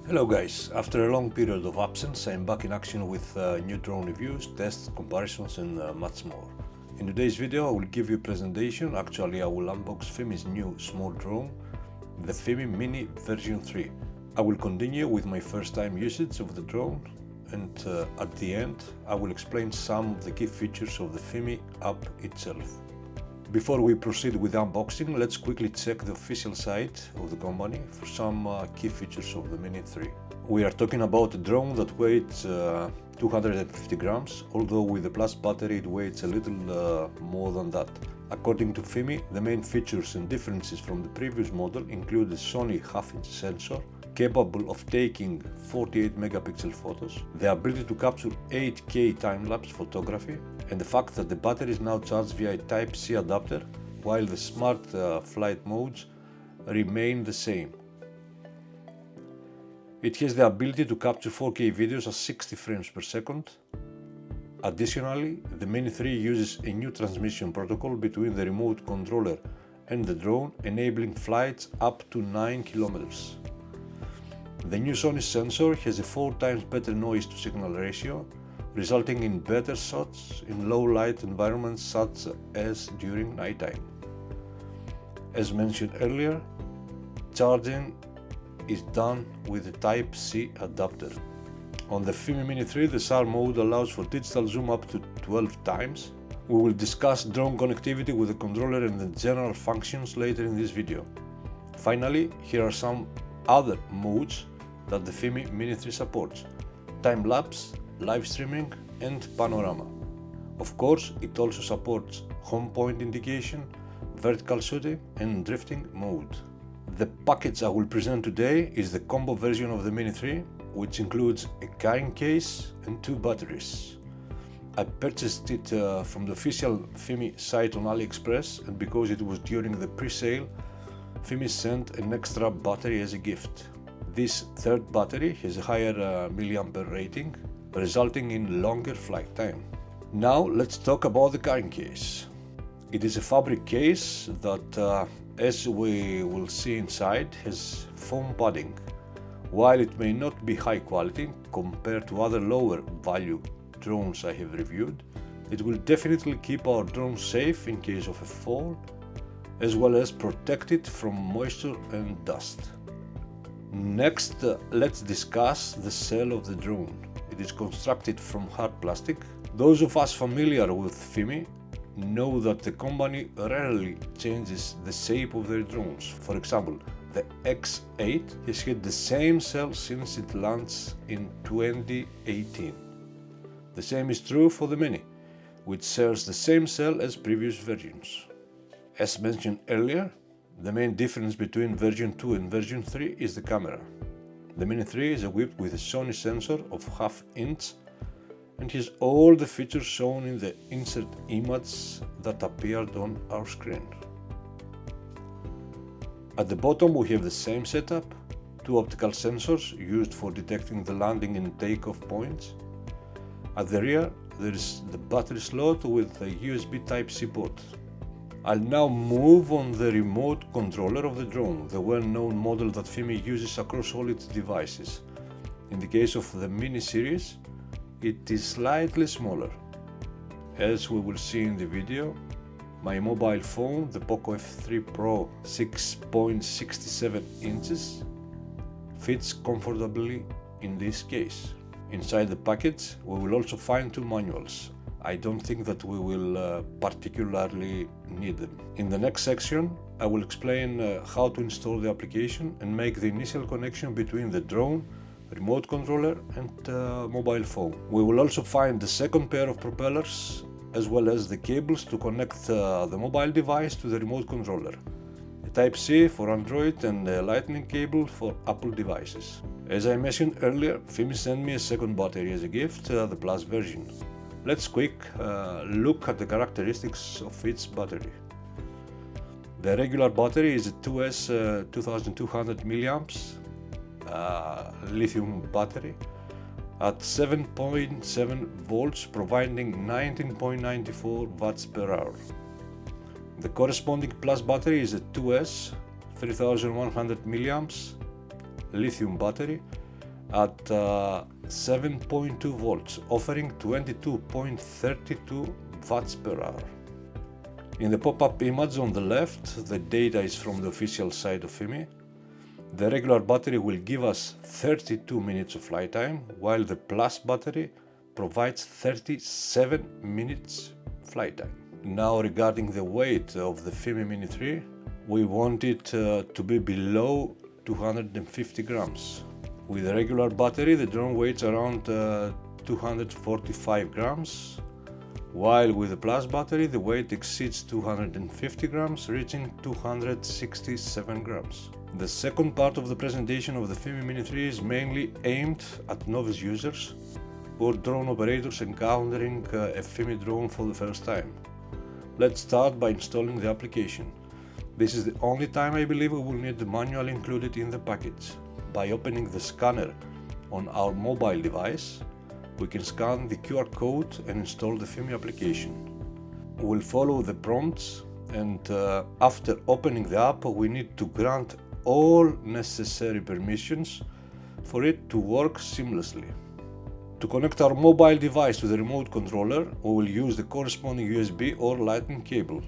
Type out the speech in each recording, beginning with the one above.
Hello guys, after a long period of absence, I am back in action with new drone reviews, tests, comparisons and much more. In today's video I will give you a presentation, actually I will unbox FIMI's new small drone, the FIMI Mini version 3. I will continue with my first time usage of the drone and at the end I will explain some of the key features of the FIMI app itself. Before we proceed with the unboxing, let's quickly check the official site of the company for some key features of the Mini 3. We are talking about a drone that weighs 250 grams, although with the plus battery it weighs a little more than that. According to FIMI, the main features and differences from the previous model include a Sony half-inch sensor, capable of taking 48 megapixel photos, the ability to capture 8K time-lapse photography, and the fact that the battery is now charged via a Type-C adapter, while the smart flight modes remain the same. It has the ability to capture 4K videos at 60 frames per second. Additionally, the Mini 3 uses a new transmission protocol between the remote controller and the drone, enabling flights up to 9 kilometers. The new Sony sensor has a 4 times better noise to signal ratio, resulting in better shots in low light environments such as during nighttime. As mentioned earlier, charging is done with a Type-C adapter. On the FIMI Mini 3, the SAR mode allows for digital zoom up to 12 times. We will discuss drone connectivity with the controller and the general functions later in this video. Finally, here are some other modes that the FIMI Mini 3 supports: time-lapse, live streaming and panorama. Of course, it also supports home point indication, vertical shooting and drifting mode. The package I will present today is the combo version of the Mini 3, which includes a carrying case and 2 batteries. I purchased it from the official FIMI site on AliExpress, and because it was during the pre-sale, FIMI sent an extra battery as a gift. This third battery has a higher milliampere rating, resulting in longer flight time. Now let's talk about the carrying case. It is a fabric case that, as we will see inside, has foam padding. While it may not be high quality compared to other lower value drones I have reviewed, it will definitely keep our drone safe in case of a fall, as well as protect it from moisture and dust. Next, let's discuss the shell of the drone. It is constructed from hard plastic. Those of us familiar with FIMI know that the company rarely changes the shape of their drones. For example, the X8 has had the same shell since it launched in 2018. The same is true for the Mini, which shares the same shell as previous versions. As mentioned earlier, the main difference between version 2 and version 3 is the camera. The Mini 3 is equipped with a Sony sensor of half-inch and has all the features shown in the insert image that appeared on our screen. At the bottom we have the same setup, 2 optical sensors used for detecting the landing and takeoff points. At the rear there is the battery slot with a USB Type-C port. I'll now move on the remote controller of the drone, the well-known model that FIMI uses across all its devices. In the case of the Mini series, it is slightly smaller. As we will see in the video, my mobile phone, the Poco F3 Pro 6.67 inches, fits comfortably in this case. Inside the package, we will also find 2 manuals. I don't think that we will particularly need them. In the next section, I will explain how to install the application and make the initial connection between the drone, remote controller and mobile phone. We will also find the second pair of propellers as well as the cables to connect the mobile device to the remote controller, a Type-C for Android and a Lightning cable for Apple devices. As I mentioned earlier, FIMI sent me a second battery as a gift, the Plus version. Let's quick look at the characteristics of each battery. The regular battery is a 2S 2200 mAh lithium battery at 7.7 volts, providing 19.94 watts per hour. The corresponding Plus battery is a 2S 3100 mAh lithium battery at 7.2 volts, offering 22.32 watts per hour. In the pop-up image on the left, the data is from the official site of FIMI. The regular battery will give us 32 minutes of flight time, while the Plus battery provides 37 minutes flight time. Now regarding the weight of the FIMI Mini 3, we want it to be below 250 grams. With the regular battery, the drone weighs around 245 grams, while with the Plus battery, the weight exceeds 250 grams, reaching 267 grams. The second part of the presentation of the FIMI Mini 3 is mainly aimed at novice users or drone operators encountering a FIMI drone for the first time. Let's start by installing the application. This is the only time I believe we will need the manual included in the package. By opening the scanner on our mobile device, we can scan the QR code and install the FIMI application. We'll follow the prompts, and after opening the app, we need to grant all necessary permissions for it to work seamlessly. To connect our mobile device to the remote controller, we will use the corresponding USB or Lightning cable.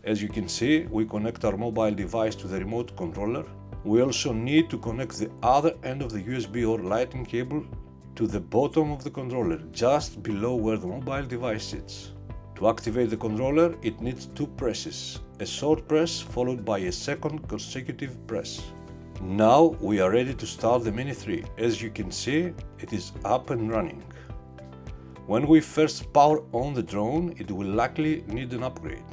As you can see, we connect our mobile device to the remote controller. We also need to connect the other end of the USB or Lightning cable to the bottom of the controller, just below where the mobile device sits. To activate the controller, it needs two presses, a short press followed by a second consecutive press. Now we are ready to start the Mini 3. As you can see, it is up and running. When we first power on the drone, it will likely need an upgrade.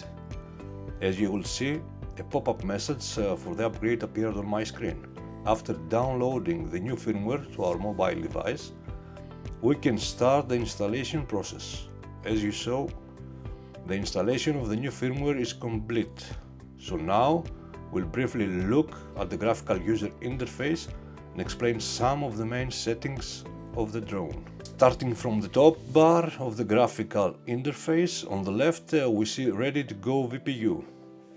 As you will see, a pop-up message for the upgrade appeared on my screen. After downloading the new firmware to our mobile device, we can start the installation process. As you saw, the installation of the new firmware is complete. So now we'll briefly look at the graphical user interface and explain some of the main settings of the drone. Starting from the top bar of the graphical interface, on the left we see Ready to Go VPU.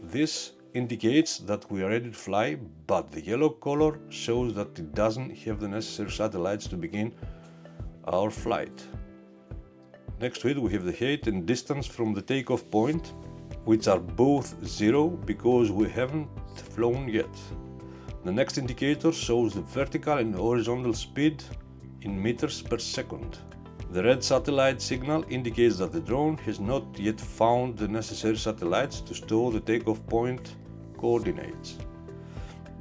This indicates that we are ready to fly, but the yellow color shows that it doesn't have the necessary satellites to begin our flight. Next to it we have the height and distance from the takeoff point, which are both 0 because we haven't flown yet. The next indicator shows the vertical and horizontal speed in meters per second. The red satellite signal indicates that the drone has not yet found the necessary satellites to store the takeoff point coordinates.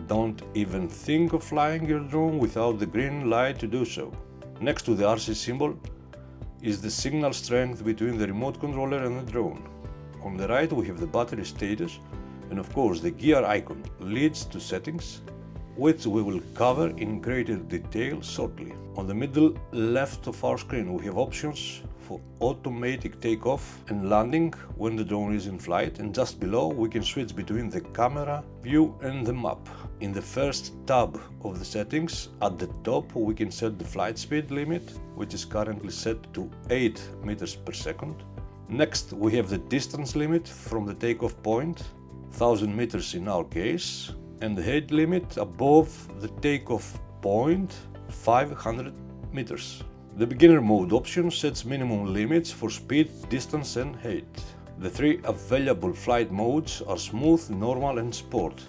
Don't even think of flying your drone without the green light to do so. Next to the RC symbol is the signal strength between the remote controller and the drone. On the right we have the battery status, and of course the gear icon leads to settings, which we will cover in greater detail shortly. On the middle left of our screen we have options for automatic takeoff and landing when the drone is in flight, and just below we can switch between the camera view and the map. In the first tab of the settings, at the top we can set the flight speed limit, which is currently set to 8 meters per second. Next we have the distance limit from the takeoff point, 1000 meters in our case, and the height limit above the takeoff point, 500 meters. The beginner mode option sets minimum limits for speed, distance and height. The three available flight modes are smooth, normal and sport.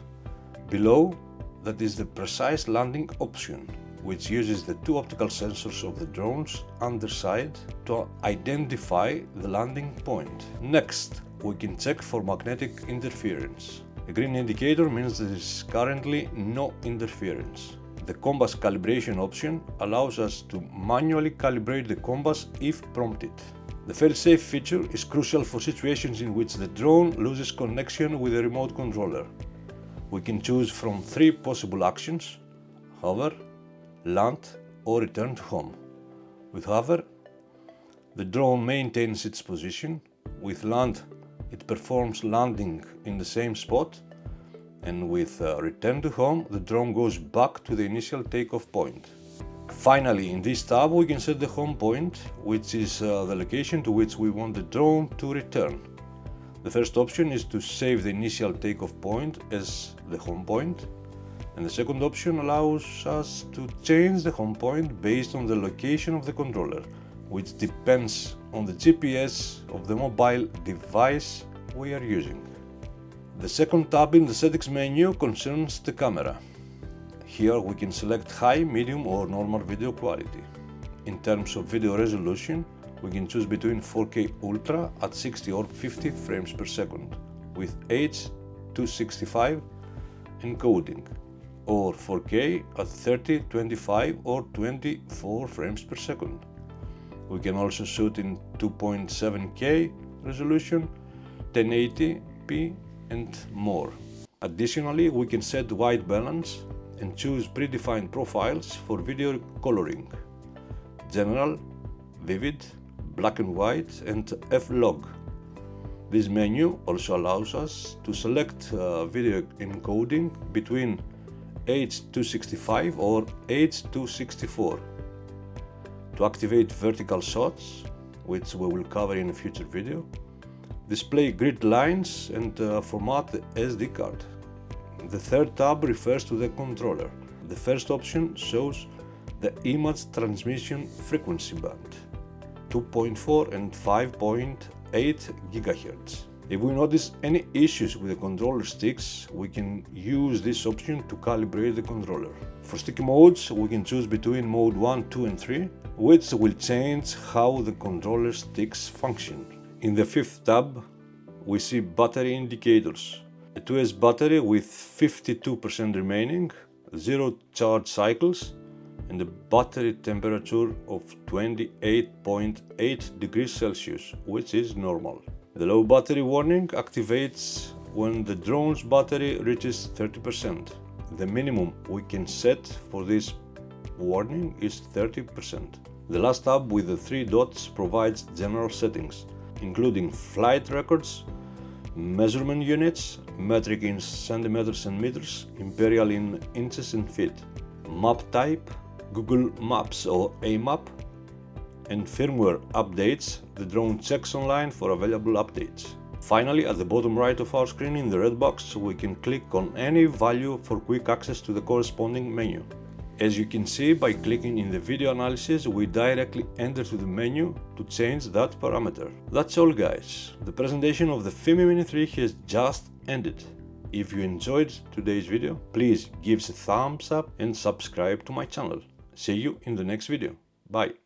Below that is the precise landing option, which uses the two optical sensors of the drone's underside to identify the landing point. Next, we can check for magnetic interference. A green indicator means there is currently no interference. The compass calibration option allows us to manually calibrate the compass if prompted. The fail-safe feature is crucial for situations in which the drone loses connection with the remote controller. We can choose from three possible actions: hover, land or return to home. With hover, the drone maintains its position. With land, it performs landing in the same spot. And with return to home, the drone goes back to the initial takeoff point. Finally, in this tab we can set the home point, which is the location to which we want the drone to return. The first option is to save the initial takeoff point as the home point. And the second option allows us to change the home point based on the location of the controller, which depends on the GPS of the mobile device we are using. The second tab in the settings menu concerns the camera. Here we can select high, medium or normal video quality. In terms of video resolution, we can choose between 4K Ultra at 60 or 50 frames per second with H.265 encoding, or 4K at 30, 25 or 24 frames per second. We can also shoot in 2.7K resolution, 1080p and more. Additionally, we can set white balance and choose predefined profiles for video coloring: general, vivid, black and white and F-Log. This menu also allows us to select video encoding between H.265 or H.264. To activate vertical shots, which we will cover in a future video, display grid lines and format the SD card. The third tab refers to the controller. The first option shows the image transmission frequency band, 2.4 and 5.8 GHz. If we notice any issues with the controller sticks, we can use this option to calibrate the controller. For stick modes, we can choose between mode 1, 2 and 3, which will change how the controller sticks function. In the fifth tab, we see battery indicators. A 2S battery with 52% remaining, 0 charge cycles, and a battery temperature of 28.8 degrees Celsius, which is normal. The low battery warning activates when the drone's battery reaches 30%. The minimum we can set for this warning is 30%. The last tab with the 3 dots provides general settings, including flight records, measurement units, metric in centimeters and meters, imperial in inches and feet, map type, Google Maps or AMAP, and firmware updates. The drone checks online for available updates. Finally, at the bottom right of our screen in the red box, we can click on any value for quick access to the corresponding menu. As you can see, by clicking in the video analysis, we directly enter to the menu to change that parameter. That's all, guys. The presentation of the FIMI Mini 3 has just ended. If you enjoyed today's video, please give us a thumbs up and subscribe to my channel. See you in the next video. Bye.